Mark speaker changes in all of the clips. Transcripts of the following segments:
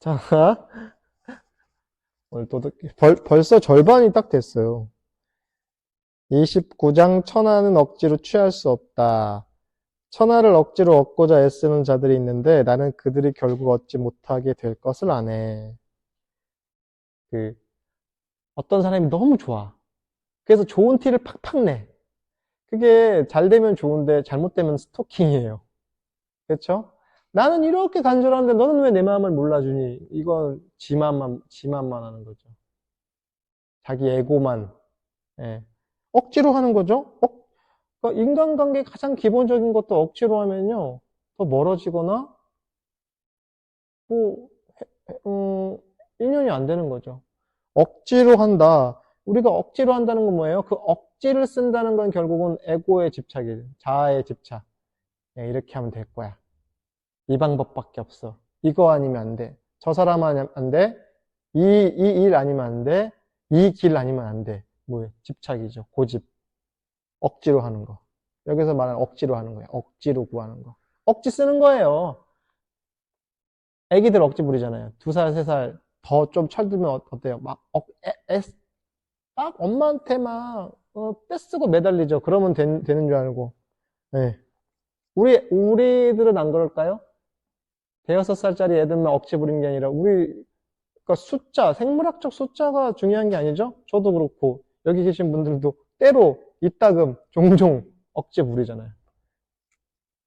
Speaker 1: 자, 오늘 또 벌써 절반이 딱 됐어요. 29장 천하는 억지로 취할 수 없다. 천하를 억지로 얻고자 애쓰는 자들이 있는데 나는 그들이 결국 얻지 못하게 될 것을 아네. 그 어떤 사람이 너무 좋아. 그래서 좋은 티를 팍팍 내. 그게 잘 되면 좋은데 잘못되면 스토킹이에요. 그렇죠? 나는 이렇게 간절한데 너는 왜 내 마음을 몰라주니? 이건 지만만 하는 거죠. 자기 에고만. 예. 억지로 하는 거죠. 그러니까 인간관계 가장 기본적인 것도 억지로 하면요. 더 멀어지거나, 뭐, 인연이 안 되는 거죠. 억지로 한다. 우리가 억지로 한다는 건 뭐예요? 그 억지를 쓴다는 건 결국은 에고의 집착이에요. 자아의 집착. 예, 이렇게 하면 될 거야. 이 방법밖에 없어. 이거 아니면 안 돼. 저 사람 아니면 안 돼. 이 일 아니면 안 돼. 이 길 아니면 안 돼. 뭐예요? 집착이죠. 고집. 억지로 하는 거. 여기서 말하는 억지로 하는 거예요. 억지로 구하는 거. 억지 쓰는 거예요. 애기들 억지 부리잖아요. 2살, 3살 더 좀 철들면 어때요? 막 딱 엄마한테 막 떼쓰고 매달리죠. 그러면 되는 줄 알고. 네. 우리들은 안 그럴까요? 대여섯 살짜리 애들만 억지 부리는 게 아니라 그러니까 생물학적 숫자가 중요한 게 아니죠? 저도 그렇고 여기 계신 분들도 때로 이따금 종종 억지 부리잖아요.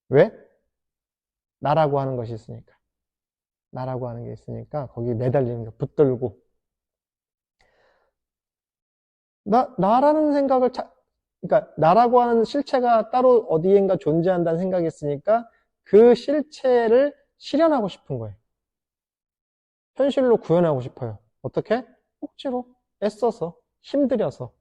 Speaker 1: 왜? 나라고 하는 것이 있으니까. 나라고 하는 게 있으니까 거기 매달리는 거 붙들고 나라는 생각을 그러니까 나라고 하는 실체가 따로 어디엔가 존재한다는 생각이 있으니까 그 실체를 실현하고 싶은 거예요. 현실로 구현하고 싶어요. 어떻게? 억지로 애써서 힘들여서.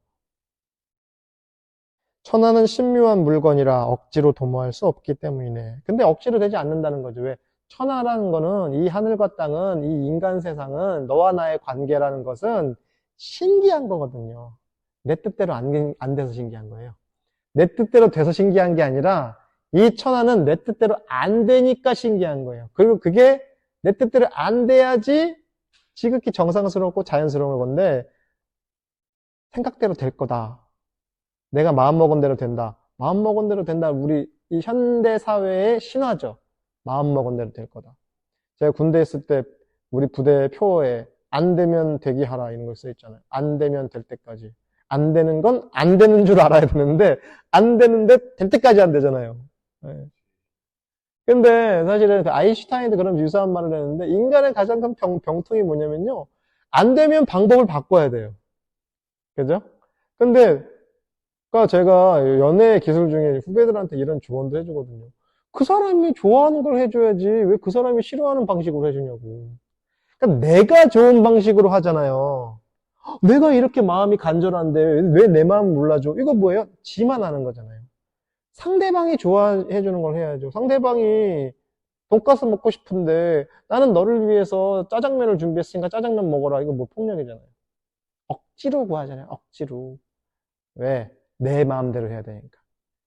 Speaker 1: 천하는 신묘한 물건이라 억지로 도모할 수 없기 때문이네. 근데 억지로 되지 않는다는 거죠. 왜? 천하라는 거는 이 하늘과 땅은 이 인간 세상은 너와 나의 관계라는 것은 신기한 거거든요. 내 뜻대로 안 돼서 신기한 거예요. 내 뜻대로 돼서 신기한 게 아니라 이 천하는 내 뜻대로 안 되니까 신기한 거예요. 그리고 그게 내 뜻대로 안 돼야지 지극히 정상스럽고 자연스러운 건데 생각대로 될 거다. 내가 마음먹은 대로 된다. 마음먹은 대로 된다. 우리 이 현대 사회의 신화죠. 마음먹은 대로 될 거다. 제가 군대 있을 때 우리 부대 표어에 안 되면 대기하라 이런 거 써 있잖아요. 안 되면 될 때까지. 안 되는 건 안 되는 줄 알아야 되는데 안 되는데 될 때까지 안 되잖아요. 네. 근데 사실은 그 아인슈타인도 그런 유사한 말을 했는데 인간의 가장 큰 병통이 뭐냐면요. 안 되면 방법을 바꿔야 돼요. 그죠? 근데 그러니까 제가 연애 기술 중에 후배들한테 이런 조언도 해주거든요. 그 사람이 좋아하는 걸 해줘야지 왜 그 사람이 싫어하는 방식으로 해주냐고. 그러니까 내가 좋은 방식으로 하잖아요. 내가 이렇게 마음이 간절한데 왜 내 마음 몰라줘? 이거 뭐예요? 지만 하는 거잖아요. 상대방이 좋아해 주는 걸 해야죠. 상대방이 돈가스 먹고 싶은데 나는 너를 위해서 짜장면을 준비했으니까 짜장면 먹어라. 이거 뭐 폭력이잖아요. 억지로 구하잖아요. 억지로. 왜? 내 마음대로 해야 되니까.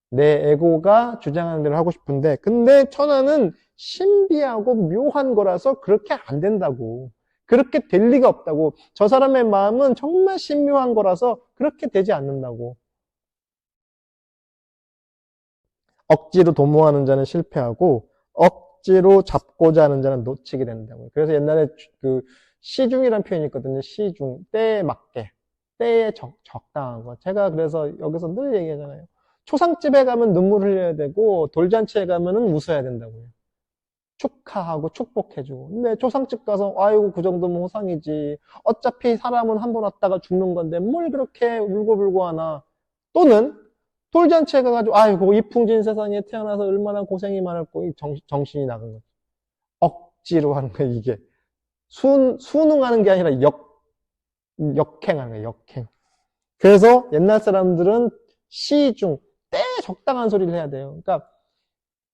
Speaker 1: 내 에고가 주장하는 대로 하고 싶은데 근데 천하는 신비하고 묘한 거라서 그렇게 안 된다고. 그렇게 될 리가 없다고. 저 사람의 마음은 정말 신묘한 거라서 그렇게 되지 않는다고. 억지로 도모하는 자는 실패하고 억지로 잡고자 하는 자는 놓치게 된다고요. 그래서 옛날에 그 시중이라는 표현이 있거든요. 시중. 때에 맞게. 때에 적당한 거. 제가 그래서 여기서 늘 얘기하잖아요. 초상집에 가면 눈물 흘려야 되고 돌잔치에 가면은 웃어야 된다고요. 축하하고 축복해주고. 근데 초상집 가서 아이고 그 정도면 호상이지. 어차피 사람은 한 번 왔다가 죽는 건데 뭘 그렇게 울고불고 하나. 또는 돌잔치에 가가지고 아이고 이풍진 세상에 태어나서 얼마나 고생이 많았고 정신이 나간 거죠. 억지로 하는 거예요 이게. 순응하는 게 아니라 역행하는 거예요 역행. 그래서 옛날 사람들은 시중 때에 적당한 소리를 해야 돼요. 그러니까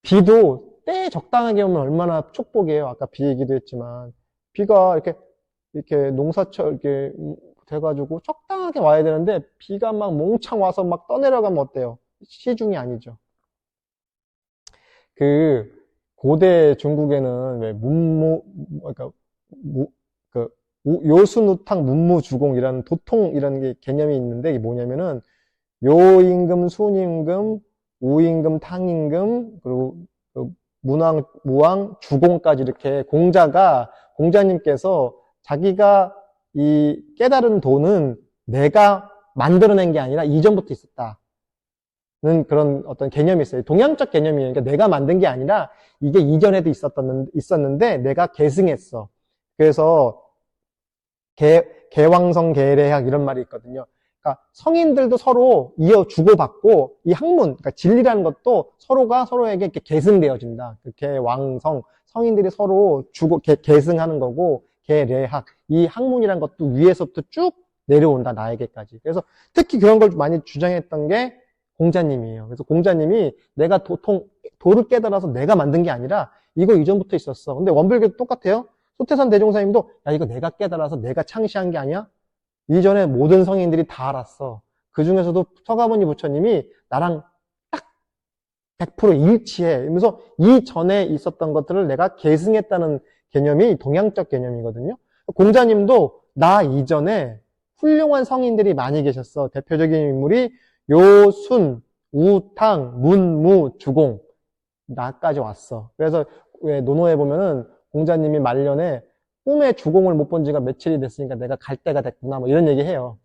Speaker 1: 비도 때에 적당하게 오면 얼마나 축복이에요. 아까 비 얘기도 했지만 비가 이렇게 농사철 이렇게 돼가지고 적당하게 와야 되는데 비가 막 몽창 와서 막 떠내려가면 어때요? 시중이 아니죠. 그 고대 중국에는 왜 그러니까 무, 그, 요순우탕 문무주공이라는 도통이라는 게 개념이 있는데 이게 뭐냐면은 요임금, 순임금, 우임금, 탕임금, 그리고 그 문왕, 무왕, 주공까지 이렇게 공자님께서 자기가 이 깨달은 도는 내가 만들어낸 게 아니라 이전부터 있었다는 그런 어떤 개념이 있어요. 동양적 개념이에요. 그러니까 내가 만든 게 아니라 이게 이전에도 있었는데 내가 계승했어. 그래서 개왕성, 계래학 이런 말이 있거든요. 그러니까 성인들도 서로 이어 주고받고 이 학문, 그러니까 진리라는 것도 서로가 서로에게 이렇게 계승되어진다. 개왕성, 성인들이 서로 계승하는 거고 계래학, 이 학문이라는 것도 위에서부터 쭉 내려온다 나에게까지. 그래서 특히 그런 걸 많이 주장했던 게 공자님이에요. 그래서 공자님이 내가 도를 깨달아서 내가 만든 게 아니라 이거 이전부터 있었어. 근데 원불교도 똑같아요. 소태산 대종사님도 야 이거 내가 깨달아서 내가 창시한 게 아니야? 이전에 모든 성인들이 다 알았어. 그 중에서도 서가모니 부처님이 나랑 딱 100% 일치해. 이러면서 이전에 있었던 것들을 내가 계승했다는 개념이 동양적 개념이거든요. 공자님도 나 이전에 훌륭한 성인들이 많이 계셨어. 대표적인 인물이 요순, 우탕, 문무, 주공. 나까지 왔어. 그래서 왜 논어에 보면은 공자님이 말년에 꿈에 주공을 못 본 지가 며칠이 됐으니까 내가 갈 때가 됐구나 뭐 이런 얘기 해요.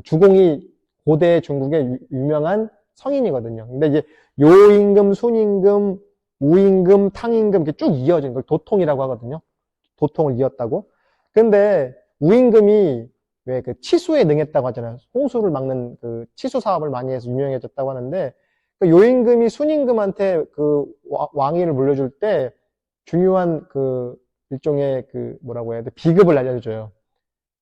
Speaker 1: 주공이 고대 중국의 유명한 성인이거든요. 근데 이제 요임금, 순임금, 우임금, 탕임금 이렇게 쭉 이어진 걸 도통이라고 하거든요. 도통을 이었다고. 근데 우임금이 왜 그 치수에 능했다고 하잖아요. 홍수를 막는 그 치수 사업을 많이 해서 유명해졌다고 하는데 그 요임금이 순임금한테 그 왕위를 물려줄 때 중요한 그 일종의 그 뭐라고 해야 돼? 비급을 알려줘요.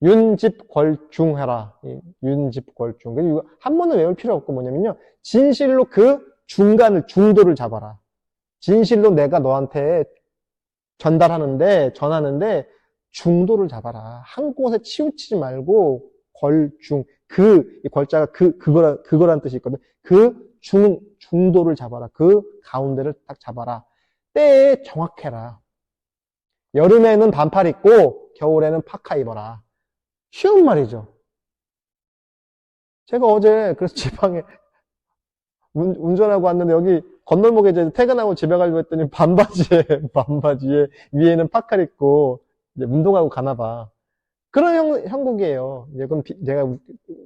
Speaker 1: 윤집궐중하라. 윤집궐중. 그리고 한 번은 외울 필요 없고 뭐냐면요. 진실로 그 중도를 잡아라. 진실로 내가 너한테 전하는데 중도를 잡아라. 한 곳에 치우치지 말고 걸중. 이 걸자가 그거란 뜻이 있거든. 중도를 잡아라. 그 가운데를 딱 잡아라. 때에 정확해라. 여름에는 반팔 입고 겨울에는 파카 입어라. 쉬운 말이죠. 제가 어제 그래서 지방에 운전하고 왔는데 여기 건널목에 이제 퇴근하고 집에 가려고 했더니 반바지에 위에는 파카를 입고 이제 운동하고 가나 봐. 그런 형국이에요. 이제 그럼 제가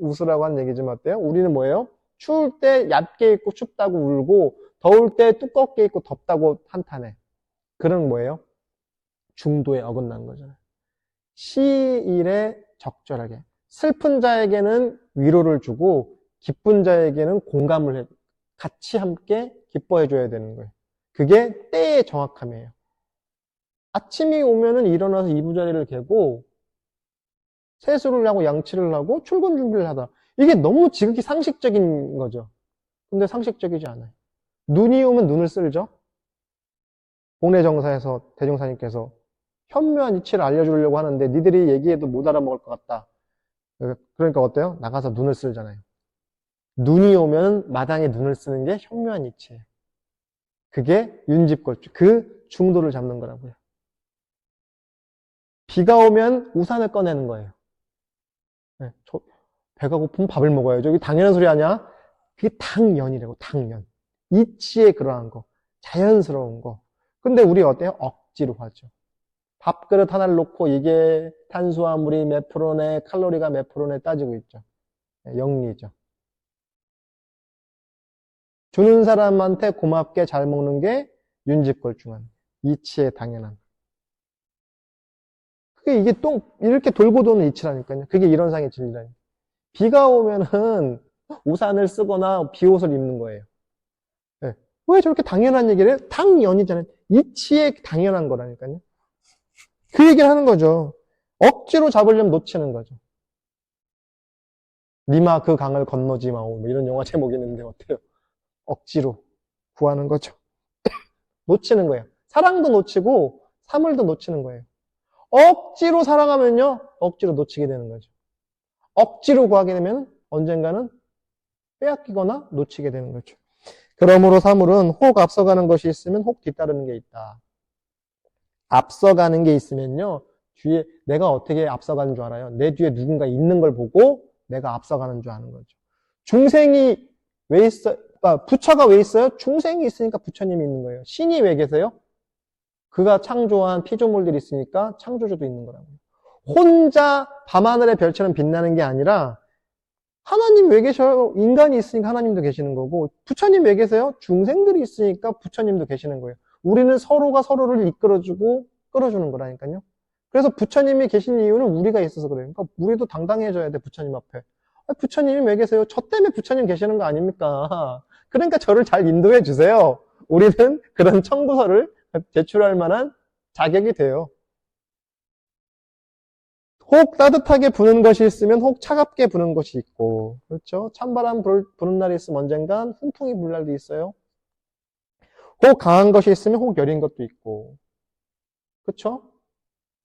Speaker 1: 웃으라고 한 얘기지만 어때요? 우리는 뭐예요? 추울 때 얕게 입고 춥다고 울고 더울 때 두껍게 입고 덥다고 한탄해. 그런 뭐예요? 중도에 어긋난 거잖아요. 시일에 적절하게. 슬픈 자에게는 위로를 주고 기쁜 자에게는 공감을 해. 같이 함께 기뻐해줘야 되는 거예요. 그게 때의 정확함이에요. 아침이 오면은 일어나서 이부자리를 개고 세수를 하고 양치를 하고 출근 준비를 하다. 이게 너무 지극히 상식적인 거죠. 근데 상식적이지 않아요. 눈이 오면 눈을 쓸죠. 공례정사에서 대종사님께서 현묘한 이치를 알려주려고 하는데 니들이 얘기해도 못 알아먹을 것 같다. 그러니까 어때요? 나가서 눈을 쓸잖아요. 눈이 오면 마당에 눈을 쓰는 게 현묘한 이치예요. 그게 윤집골주. 그 중도를 잡는 거라고요. 비가 오면 우산을 꺼내는 거예요. 네, 배가 고프면 밥을 먹어야죠. 이게 당연한 소리 아니야? 그게 당연이라고, 당연. 이치에 그러한 거. 자연스러운 거. 근데 우리 어때요? 억지로 하죠. 밥그릇 하나를 놓고 이게 탄수화물이 몇 프로네, 칼로리가 몇 프로네 따지고 있죠. 영리죠. 주는 사람한테 고맙게 잘 먹는 게 윤집골중한, 이치에 당연한. 그게 이게 또 이렇게 돌고 도는 이치라니까요. 그게 이론상의 진리라니까. 비가 오면은 우산을 쓰거나 비옷을 입는 거예요. 네. 왜 저렇게 당연한 얘기를 해요? 당연이잖아요. 이치에 당연한 거라니까요. 그 얘기를 하는 거죠. 억지로 잡으려면 놓치는 거죠. 니마 그 강을 건너지 마오. 뭐 이런 영화 제목이 있는데 어때요? 억지로 구하는 거죠. 놓치는 거예요. 사랑도 놓치고 사물도 놓치는 거예요. 억지로 사랑하면요. 억지로 놓치게 되는 거죠. 억지로 구하게 되면 언젠가는 빼앗기거나 놓치게 되는 거죠. 그러므로 사물은 혹 앞서가는 것이 있으면 혹 뒤따르는 게 있다. 앞서가는 게 있으면요. 뒤에 내가 어떻게 앞서가는 줄 알아요? 내 뒤에 누군가 있는 걸 보고 내가 앞서가는 줄 아는 거죠. 중생이 왜 있어? 부처가 왜 있어요? 중생이 있으니까 부처님이 있는 거예요. 신이 왜 계세요? 그가 창조한 피조물들이 있으니까 창조주도 있는 거라고요. 혼자 밤하늘의 별처럼 빛나는 게 아니라 하나님 왜 계셔요? 인간이 있으니까 하나님도 계시는 거고, 부처님 왜 계세요? 중생들이 있으니까 부처님도 계시는 거예요. 우리는 서로가 서로를 이끌어주고 끌어주는 거라니까요. 그래서 부처님이 계신 이유는 우리가 있어서 그래요. 그러니까 우리도 당당해져야 돼, 부처님 앞에. 부처님이 왜 계세요? 저 때문에 부처님 계시는 거 아닙니까? 그러니까 저를 잘 인도해 주세요. 우리는 그런 청구서를 제출할 만한 자격이 돼요. 혹 따뜻하게 부는 것이 있으면 혹 차갑게 부는 것이 있고, 그렇죠? 찬바람 부는 날이 있으면 언젠간 훈풍이 불 날도 있어요. 혹 강한 것이 있으면 혹 여린 것도 있고, 그렇죠?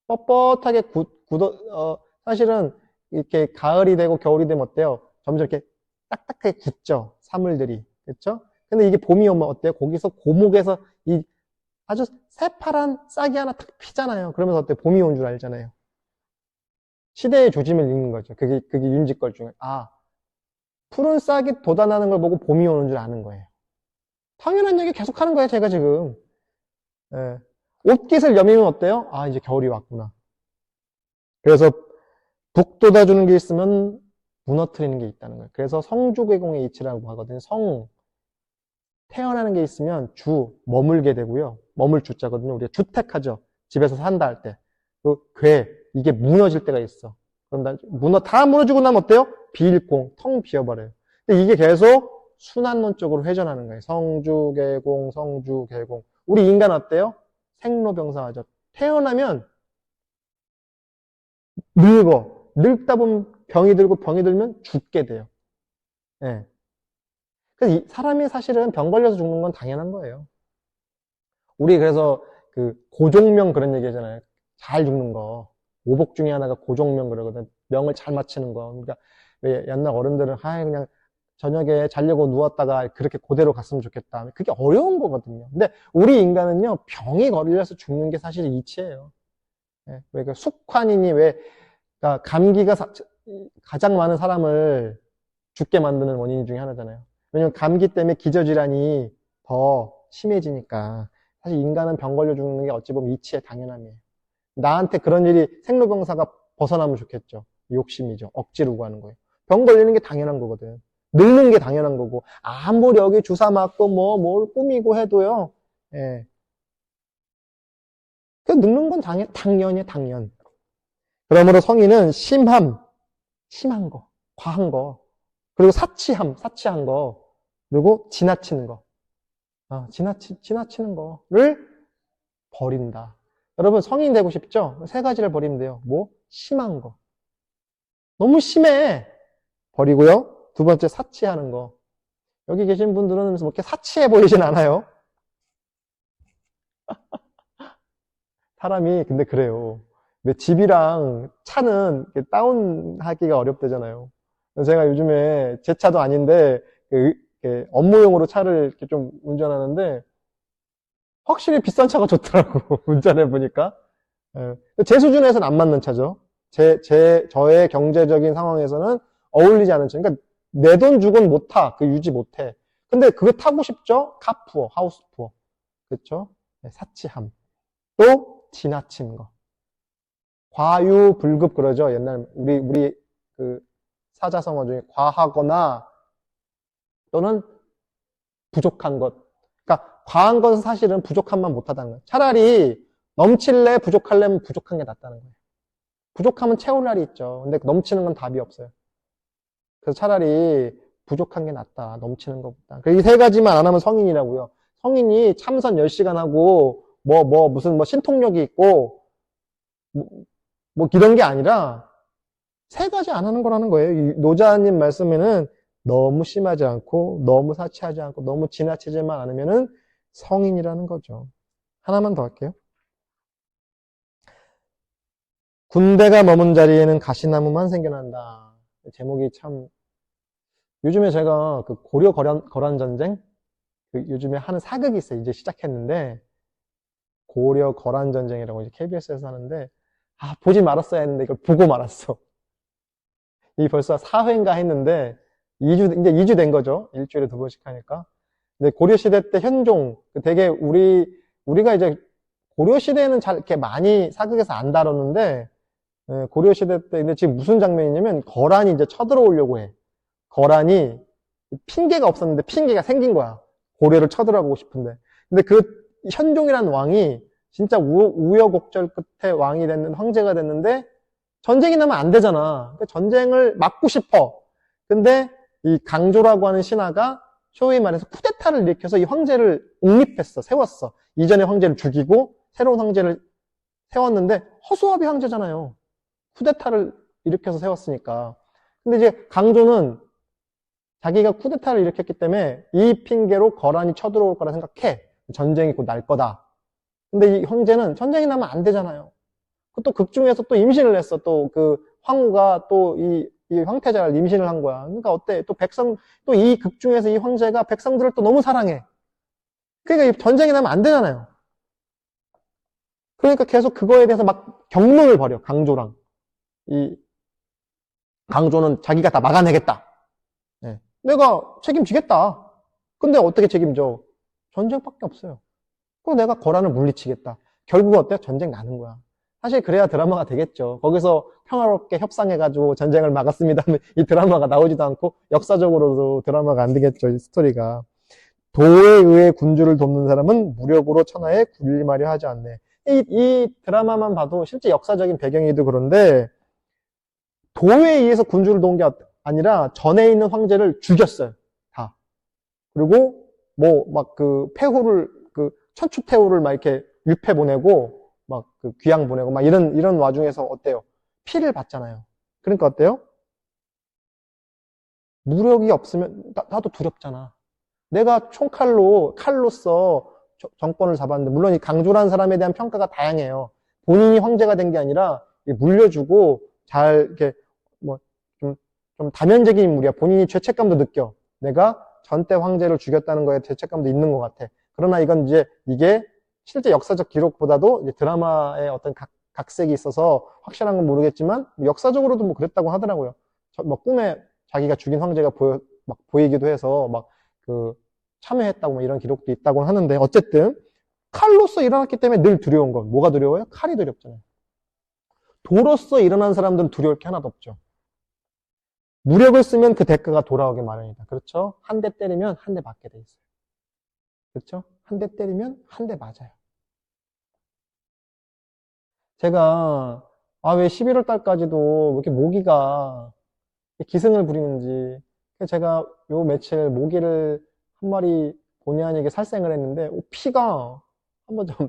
Speaker 1: 뻣뻣하게 사실은 이렇게 가을이 되고 겨울이 되면 어때요? 점점 이렇게 딱딱하게 굳죠? 사물들이, 그렇죠? 근데 이게 봄이 오면 어때요? 거기서 고목에서 이 아주 새파란 싹이 하나 탁 피잖아요. 그러면서 어때요? 봄이 온 줄 알잖아요. 시대의 조짐을 읽는 거죠. 그게 윤지걸 중에. 푸른 싹이 돋아나는 걸 보고 봄이 오는 줄 아는 거예요. 당연한 얘기 계속 하는 거예요, 제가 지금. 예. 옷깃을 여미면 어때요? 이제 겨울이 왔구나. 그래서 북 돋아주는 게 있으면 무너뜨리는 게 있다는 거예요. 그래서 성주개공의 이치라고 하거든요. 태어나는 게 있으면 머물게 되고요. 머물 주자거든요. 우리가 주택하죠. 집에서 산다 할 때. 이게 무너질 때가 있어. 그럼 다 무너지고 나면 어때요? 비일공, 텅 비어버려요. 근데 이게 계속 순환론 쪽으로 회전하는 거예요. 성주개공, 성주개공. 우리 인간 어때요? 생로병사하죠. 태어나면 늙다 보면 병이 들고 병이 들면 죽게 돼요. 예. 그래서 사람이 사실은 병 걸려서 죽는 건 당연한 거예요. 우리 그래서 고종명 그런 얘기 하잖아요. 잘 죽는 거. 오복 중에 하나가 고종명 그러거든. 명을 잘 맞추는 거. 그러니까 왜 옛날 어른들은 그냥 저녁에 자려고 누웠다가 그렇게 그대로 갔으면 좋겠다. 그게 어려운 거거든요. 근데 우리 인간은요, 병이 걸려서 죽는 게 사실 이치예요. 예. 왜 숙환이니 그러니까 감기가 가장 많은 사람을 죽게 만드는 원인 중에 하나잖아요. 왜냐면 감기 때문에 기저질환이 더 심해지니까. 사실 인간은 병 걸려 죽는 게 어찌 보면 이치의 당연함이에요. 나한테 그런 일이 생로병사가 벗어나면 좋겠죠. 욕심이죠. 억지로 구하는 거예요. 병 걸리는 게 당연한 거거든. 늙는 게 당연한 거고, 아무리 여기 주사 맞고 뭘 꾸미고 해도요, 예. 늙는 건 당연이에요, 당연. 그러므로 성인은 심한 거, 과한 거, 그리고 사치한 거, 그리고 지나치는 거, 지나치는 거를 버린다. 여러분, 성인 되고 싶죠? 세 가지를 버리면 돼요. 심한 거. 너무 심해. 버리고요. 두 번째, 사치하는 거. 여기 계신 분들은 이렇게 사치해 보이진 않아요. 사람이, 근데 그래요. 왜 집이랑 차는 다운하기가 어렵대잖아요. 제가 요즘에 제 차도 아닌데, 업무용으로 차를 이렇게 좀 운전하는데, 확실히 비싼 차가 좋더라고. 운전해 보니까. 제 수준에서는 안 맞는 차죠. 저의 경제적인 상황에서는 어울리지 않은 차. 그러니까 내 돈 주고는 못 타. 유지 못 해. 근데 그거 타고 싶죠? 카푸어, 하우스푸어. 그렇죠? 사치함. 또 지나친 거. 과유불급 그러죠. 옛날 우리 사자성어 중에 과하거나 또는 부족한 것. 그러니까 과한 것은 사실은 부족함만 못하다는 거예요. 차라리 넘칠래 부족할래면 부족한 게 낫다는 거예요. 부족하면 채울 날이 있죠. 근데 넘치는 건 답이 없어요. 그래서 차라리 부족한 게 낫다. 넘치는 것보다. 이 세 가지만 안 하면 성인이라고요. 성인이 참선 10시간 하고 무슨 신통력이 있고 이런 게 아니라 세 가지 안 하는 거라는 거예요. 노자님 말씀에는 너무 심하지 않고 너무 사치하지 않고 너무 지나치지만 않으면은 성인이라는 거죠. 하나만 더 할게요. 군대가 머문 자리에는 가시나무만 생겨난다. 제목이 참 요즘에 제가 고려 거란 전쟁 요즘에 하는 사극이 있어요. 이제 시작했는데 고려 거란 전쟁이라고 이제 KBS에서 하는데 보지 말았어야 했는데 이걸 보고 말았어. 이 벌써 4회인가 했는데 2주, 이제 2주 된 거죠. 일주일에 2번씩 하니까. 근데 고려시대 때 현종, 되게 우리가 이제 고려시대에는 잘 이렇게 많이 사극에서 안 다뤘는데, 고려시대 때, 근데 지금 무슨 장면이냐면, 거란이 이제 쳐들어오려고 해. 거란이 핑계가 없었는데 핑계가 생긴 거야. 고려를 쳐들어가고 싶은데. 근데 그 현종이라는 왕이 진짜 우여곡절 끝에 왕이 됐는, 황제가 됐는데, 전쟁이 나면 안 되잖아. 그러니까 전쟁을 막고 싶어. 근데 이 강조라고 하는 신하가 소위 말해서 쿠데타를 일으켜서 이 황제를 옹립했어. 세웠어. 이전의 황제를 죽이고 새로운 황제를 세웠는데 허수아비 황제잖아요. 쿠데타를 일으켜서 세웠으니까. 근데 이제 강조는 자기가 쿠데타를 일으켰기 때문에 이 핑계로 거란이 쳐들어올 거라 생각해. 전쟁이 곧 날 거다. 근데 이 황제는 전쟁이 나면 안 되잖아요. 또 극 중에서 또 임신을 했어. 또 그 황후가 또 이 황태자를 임신을 한 거야. 그러니까 어때? 또 또 이 극 중에서 이 황제가 백성들을 또 너무 사랑해. 그러니까 이 전쟁이 나면 안 되잖아요. 그러니까 계속 그거에 대해서 막 경론을 벌여. 강조랑. 이 강조는 자기가 다 막아내겠다. 네. 내가 책임지겠다. 근데 어떻게 책임져? 전쟁밖에 없어요. 그럼 내가 거란을 물리치겠다. 결국 어때? 전쟁 나는 거야. 사실 그래야 드라마가 되겠죠. 거기서 평화롭게 협상해가지고 전쟁을 막았습니다. 이 드라마가 나오지도 않고 역사적으로도 드라마가 안 되겠죠. 이 스토리가. 도에 의해 군주를 돕는 사람은 무력으로 천하에 군림하려 하지 않네. 이 드라마만 봐도 실제 역사적인 배경이도 그런데 도에 의해서 군주를 도운 게 아니라 전에 있는 황제를 죽였어요. 다. 그리고 뭐 막 그 폐후를 천추태후를 막 이렇게 유폐 보내고 막 그 귀양 보내고 막 이런 와중에서 어때요? 피를 봤잖아요. 그러니까 어때요? 무력이 없으면 나도 두렵잖아. 내가 칼로써 정권을 잡았는데 물론 이 강조라는 사람에 대한 평가가 다양해요. 본인이 황제가 된 게 아니라 물려주고 잘 이렇게 뭐 좀 다면적인 인물이야. 본인이 죄책감도 느껴. 내가 전때 황제를 죽였다는 거에 죄책감도 있는 것 같아. 그러나 이게 실제 역사적 기록보다도 이제 드라마의 어떤 각색이 있어서 확실한 건 모르겠지만 역사적으로도 뭐 그랬다고 하더라고요. 뭐 꿈에 자기가 죽인 황제가 막 보이기도 해서 막 참여했다고 뭐 이런 기록도 있다고 하는데 어쨌든 칼로서 일어났기 때문에 늘 두려운 건 뭐가 두려워요? 칼이 두렵잖아요. 도로서 일어난 사람들은 두려울 게 하나도 없죠. 무력을 쓰면 그 대가가 돌아오게 마련이다. 그렇죠? 한 대 때리면 한 대 맞게 돼 있어요. 그렇죠? 한 대 때리면 한 대 맞아요. 제가 왜 11월 달까지도 왜 이렇게 모기가 기승을 부리는지 제가 요 며칠 모기를 한 마리 본의 아니게 살생을 했는데 피가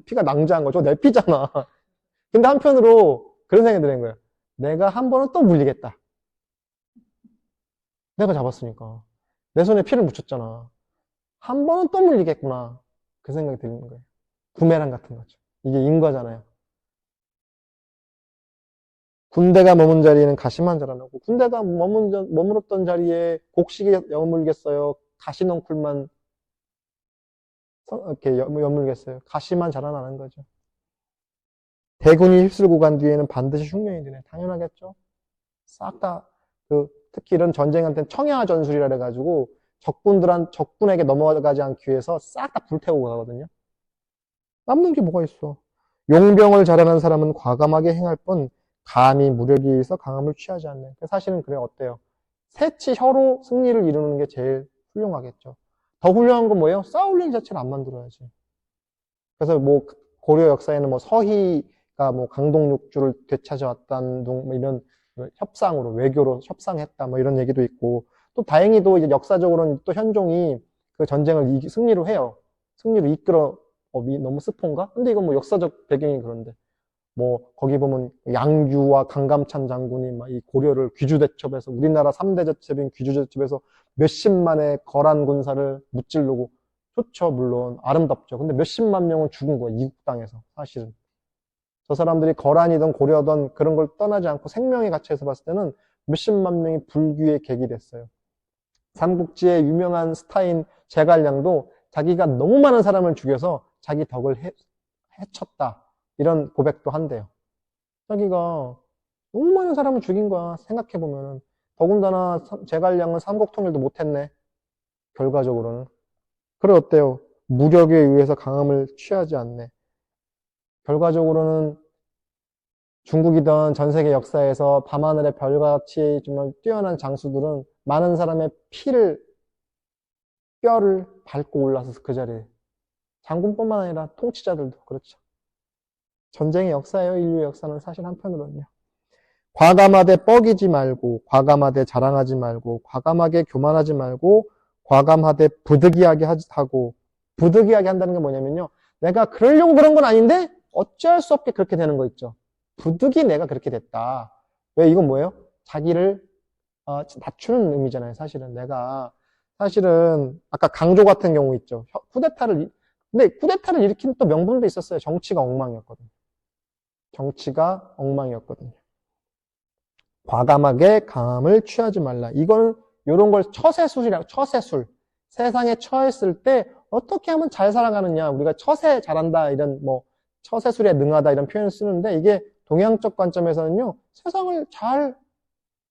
Speaker 1: 피가 낭자한 거죠. 내 피잖아. 근데 한편으로 그런 생각이 드는 거예요. 내가 한 번은 또 물리겠다. 내가 잡았으니까. 내 손에 피를 묻혔잖아. 한 번은 또 물리겠구나. 그 생각이 드는 거예요. 구매랑 같은 거죠. 이게 인과잖아요. 군대가 머문 자리에는 가시만 자라나고 군대가 머물었던 자리에 곡식이 여물겠어요. 가시넝쿨만 이렇게 여물겠어요. 가시만 자라나는 거죠. 대군이 휩쓸고 간 뒤에는 반드시 흉년이 드네. 당연하겠죠. 싹 다 특히 이런 전쟁한테는 청야 전술이라 그래가지고 적군에게 넘어가지 않기 위해서 싹 다 불태우고 가거든요. 남는 게 뭐가 있어. 용병을 잘하는 사람은 과감하게 행할 뿐 감히 무력에 의해서 강함을 취하지 않네. 사실은 그래 어때요? 새치 혀로 승리를 이루는 게 제일 훌륭하겠죠. 더 훌륭한 건 뭐예요? 싸울 일 자체를 안 만들어야지. 그래서 뭐 고려 역사에는 뭐 서희가 뭐 강동육주를 되찾아왔다는 뭐 이런 협상으로 외교로 협상했다 뭐 이런 얘기도 있고 또 다행히도 이제 역사적으로는 또 현종이 그 전쟁을 승리로 해요. 승리로 이끌어 너무 스폰가? 근데 이건 뭐 역사적 배경이 그런데 뭐 거기 보면 양규와 강감찬 장군이 막 이 고려를 귀주대첩에서 우리나라 3대 제첩인 귀주대첩에서 몇십만의 거란 군사를 무찌르고 좋죠 물론 아름답죠. 근데 몇십만 명은 죽은 거예요. 이국 땅에서 사실은. 저 사람들이 거란이든 고려든 그런 걸 떠나지 않고 생명의 가치에서 봤을 때는 몇십만 명이 불귀의 객이 됐어요. 삼국지의 유명한 스타인 제갈량도 자기가 너무 많은 사람을 죽여서 자기 덕을 해쳤다. 이런 고백도 한대요. 자기가 너무 많은 사람을 죽인 거야. 생각해보면은. 더군다나 제갈량은 삼국통일도 못했네. 결과적으로는. 그래 어때요? 무력에 의해서 강함을 취하지 않네. 결과적으로는 중국이던 전 세계 역사에서 밤하늘의 별같이 정말 뛰어난 장수들은 많은 사람의 뼈를 밟고 올라서서 그 자리에. 장군뿐만 아니라 통치자들도 그렇죠. 전쟁의 역사예요. 인류의 역사는 사실 한편으로는요. 과감하되 뻐기지 말고, 과감하되 자랑하지 말고, 과감하게 교만하지 말고, 과감하되 부득이하게 하고, 부득이하게 한다는 게 뭐냐면요. 내가 그러려고 그런 건 아닌데 어쩔 수 없게 그렇게 되는 거 있죠. 부득이 내가 그렇게 됐다. 왜 이건 뭐예요? 자기를 낮추는 의미잖아요. 사실은 사실은 아까 강조 같은 경우 있죠. 근데 쿠데타를 일으킨 또 명분도 있었어요. 정치가 엉망이었거든요. 정치가 엉망이었거든요. 과감하게 강함을 취하지 말라. 이거는 이런 걸 처세술. 세상에 처했을 때 어떻게 하면 잘 살아가느냐. 우리가 처세 잘한다 이런 처세술에 능하다 이런 표현을 쓰는데 이게 동양적 관점에서는요. 세상을 잘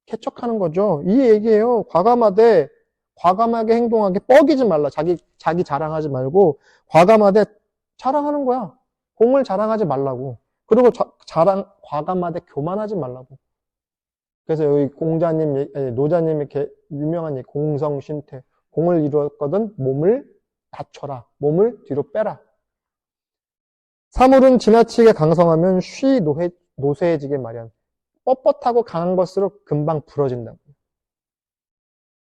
Speaker 1: 개척하는 거죠. 이 얘기예요. 과감하게 행동하게 뻐기지 말라. 자기 자랑하지 말고 과감하게 자랑하는 거야. 공을 자랑하지 말라고. 그리고 과감하게 교만하지 말라고. 그래서 여기 노자님 이렇게 유명한 얘기, 공성신태. 공을 이루었거든 몸을 낮춰라. 몸을 뒤로 빼라. 사물은 지나치게 강성하면 노쇠해지게 마련. 뻣뻣하고 강한 것으로 금방 부러진다고.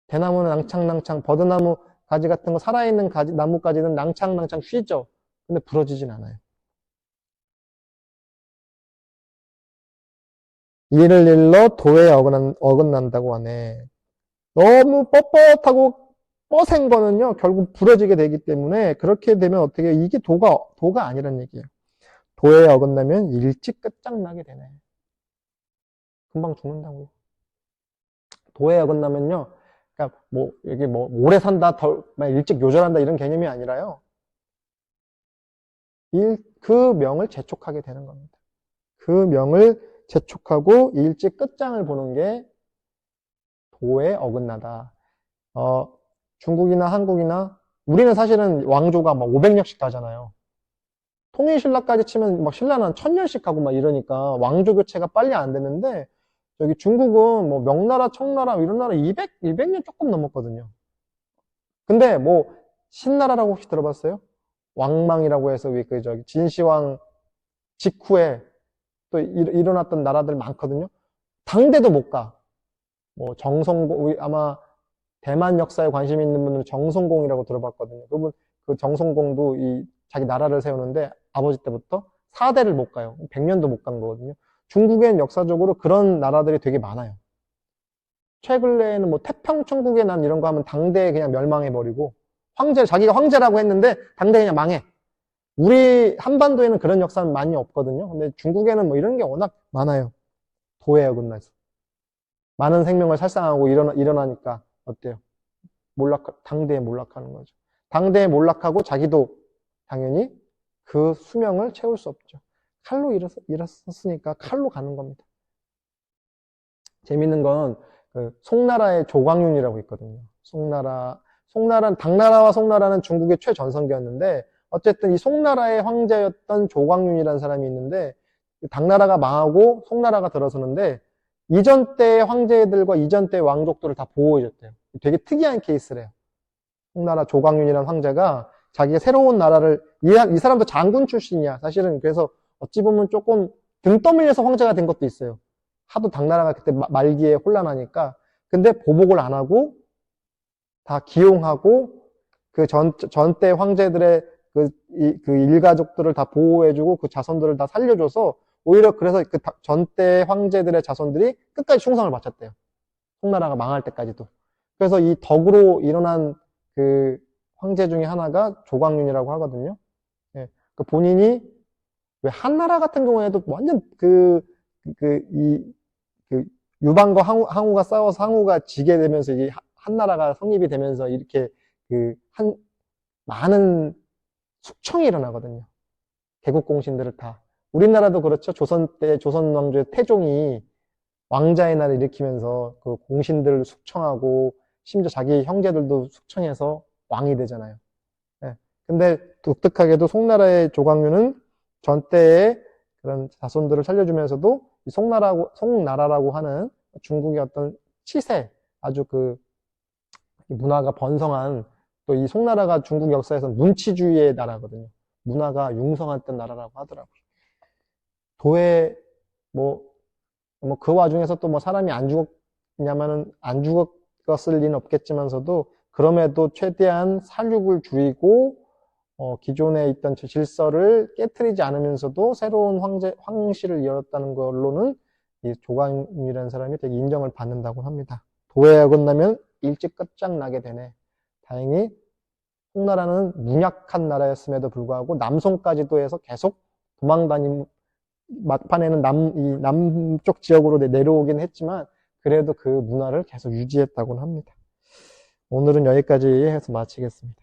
Speaker 1: 대나무는 낭창낭창, 버드나무 가지 같은 거 살아있는 나무까지는 낭창낭창 쉬죠. 근데 부러지진 않아요. 이를 일러 도에 어긋난다고 하네. 너무 뻣뻣하고 뻐센 거는요, 결국 부러지게 되기 때문에 그렇게 되면 어떻게 해요? 이게 도가 아니란 얘기예요. 도에 어긋나면 일찍 끝장나게 되네. 금방 죽는다고요. 도에 어긋나면요, 그러니까 이게 오래 산다, 일찍 요절한다 이런 개념이 아니라요. 그 명을 재촉하게 되는 겁니다. 그 명을 재촉하고 일찍 끝장을 보는 게 도에 어긋나다. 중국이나 한국이나 우리는 사실은 왕조가 막 500년씩 가잖아요. 통일신라까지 치면 막 신라는 1000년씩 가고 막 이러니까 왕조 교체가 빨리 안 되는데 여기 중국은 명나라, 청나라 이런 나라 200년 조금 넘었거든요. 근데 신나라라고 혹시 들어봤어요? 왕망이라고 해서 진시황 직후에 또 일어났던 나라들 많거든요. 당대도 못 가. 정성공, 아마 대만 역사에 관심 있는 분들은 정성공이라고 들어봤거든요. 그분, 그 정성공도 자기 나라를 세우는데 아버지 때부터 4대를 못 가요. 100년도 못 간 거거든요. 중국엔 역사적으로 그런 나라들이 되게 많아요. 최근에는 태평천국에 난 이런 거 하면 당대에 그냥 멸망해버리고, 자기가 황제라고 했는데 당대 그냥 망해. 우리 한반도에는 그런 역사는 많이 없거든요. 근데 중국에는 이런 게 워낙 많아요. 도에 어긋나서. 많은 생명을 살상하고 일어나니까 어때요? 당대에 몰락하는 거죠. 당대에 몰락하고 자기도 당연히 그 수명을 채울 수 없죠. 칼로 일었으니까 칼로 가는 겁니다. 재밌는 건 송나라의 조광윤이라고 있거든요. 당나라와 송나라는 중국의 최전성기였는데 어쨌든 이 송나라의 황제였던 조광윤이라는 사람이 있는데 당나라가 망하고 송나라가 들어서는데 이전 때의 황제들과 이전 때의 왕족들을 다 보호해줬대요. 되게 특이한 케이스래요. 송나라 조광윤이라는 황제가 자기가 새로운 나라를 이 사람도 장군 출신이야. 사실은 그래서 어찌 보면 조금 등 떠밀려서 황제가 된 것도 있어요. 하도 당나라가 그때 말기에 혼란하니까. 근데 보복을 안 하고 다 기용하고 그 전때 황제들의 그 일가족들을 다 보호해주고 그 자손들을 다 살려줘서 오히려 그래서 그 전때 황제들의 자손들이 끝까지 충성을 바쳤대요. 송나라가 망할 때까지도. 그래서 이 덕으로 일어난 그 황제 중에 하나가 조광윤이라고 하거든요. 예, 그 본인이 왜 한나라 같은 경우에도 완전 유방과 항우가 싸워서 항우가 지게 되면서 이 한나라가 성립이 되면서 이렇게 많은 숙청이 일어나거든요. 개국공신들을 다. 우리나라도 그렇죠. 조선 때 조선 왕조의 태종이 왕자의 날을 일으키면서 그 공신들을 숙청하고 심지어 자기 형제들도 숙청해서 왕이 되잖아요. 예. 근데 독특하게도 송나라의 조광유는 전때의 그런 자손들을 살려주면서도 이 송나라라고 하는 중국의 어떤 치세, 아주 그 문화가 번성한 또 이 송나라가 중국 역사에서 문치주의의 나라거든요. 문화가 융성했던 나라라고 하더라고요. 도에 뭐 그 와중에서 또 뭐 사람이 안 죽었냐면은 안 죽었을 리는 없겠지만서도 그럼에도 최대한 살육을 줄이고 기존에 있던 질서를 깨트리지 않으면서도 새로운 황실을 이뤘다는 걸로는 이 조광유라는 사람이 되게 인정을 받는다고 합니다. 도에 어긋나면 일찍 끝장나게 되네. 다행히 송나라는 문약한 나라였음에도 불구하고 남송까지도 해서 계속 도망다니고 막판에는 이 남쪽 지역으로 내려오긴 했지만 그래도 그 문화를 계속 유지했다고 합니다. 오늘은 여기까지 해서 마치겠습니다.